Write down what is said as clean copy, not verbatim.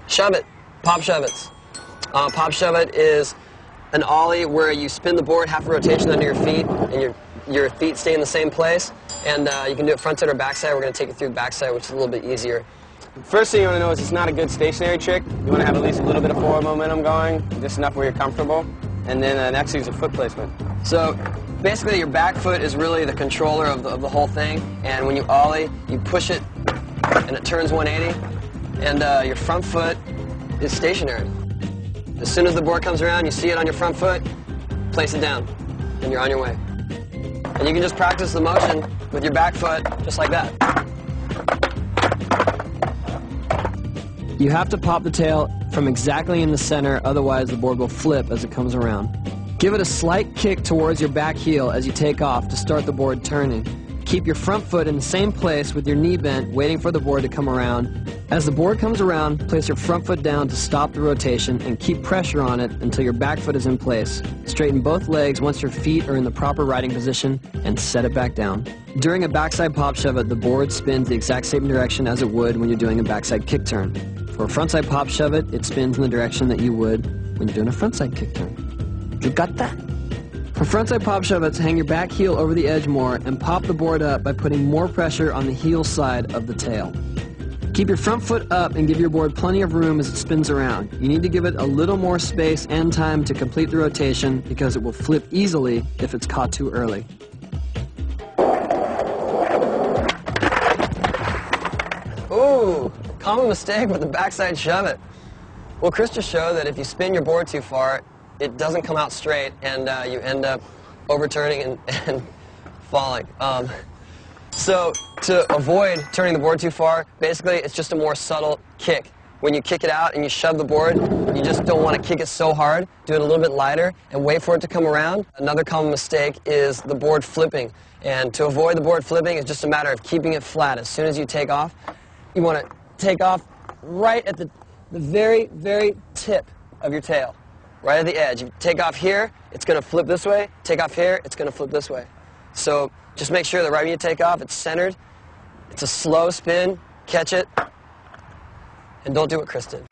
Shove it. Pop shove it. Pop shove it is an ollie where you spin the board half a rotation under your feet, and your feet stay in the same place. And you can do it front side or back side. We're going to take you through back side, which is a little bit easier. First thing you want to know is it's not a good stationary trick. You want to have at least a little bit of forward momentum going, just enough where you're comfortable. And then next thing is a foot placement. So basically your back foot is really the controller of the whole thing. And when you ollie, you push it and it turns 180. And your front foot is stationary. As soon as the board comes around, you see it on your front foot, place it down, and you're on your way. And you can just practice the motion with your back foot, just like that. You have to pop the tail from exactly in the center, otherwise the board will flip as it comes around. Give it a slight kick towards your back heel as you take off to start the board turning. Keep your front foot in the same place with your knee bent, waiting for the board to come around. As the board comes around, place your front foot down to stop the rotation and keep pressure on it until your back foot is in place. Straighten both legs once your feet are in the proper riding position and set it back down. During a backside pop shove it, the board spins the exact same direction as it would when you're doing a backside kick turn. For a frontside pop shove it, it spins in the direction that you would when you're doing a frontside kick turn. You got that? For frontside pop shove it's hang your back heel over the edge more and pop the board up by putting more pressure on the heel side of the tail. Keep your front foot up and give your board plenty of room as it spins around. You need to give it a little more space and time to complete the rotation because it will flip easily if it's caught too early. Ooh, common mistake with the backside shove it. Well, Chris just showed that if you spin your board too far, it doesn't come out straight and you end up overturning and falling. So to avoid turning the board too far, basically it's just a more subtle kick. When you kick it out and you shove the board, you just don't want to kick it so hard. Do it a little bit lighter and wait for it to come around. Another common mistake is the board flipping. And to avoid the board flipping, it's just a matter of keeping it flat. As soon as you take off, you want to take off right at the very, very tip of your tail. Right at the edge. If you take off here, it's going to flip this way. Take off here, it's going to flip this way. So just make sure that right when you take off, it's centered. It's a slow spin. Catch it. And don't do what Chris did.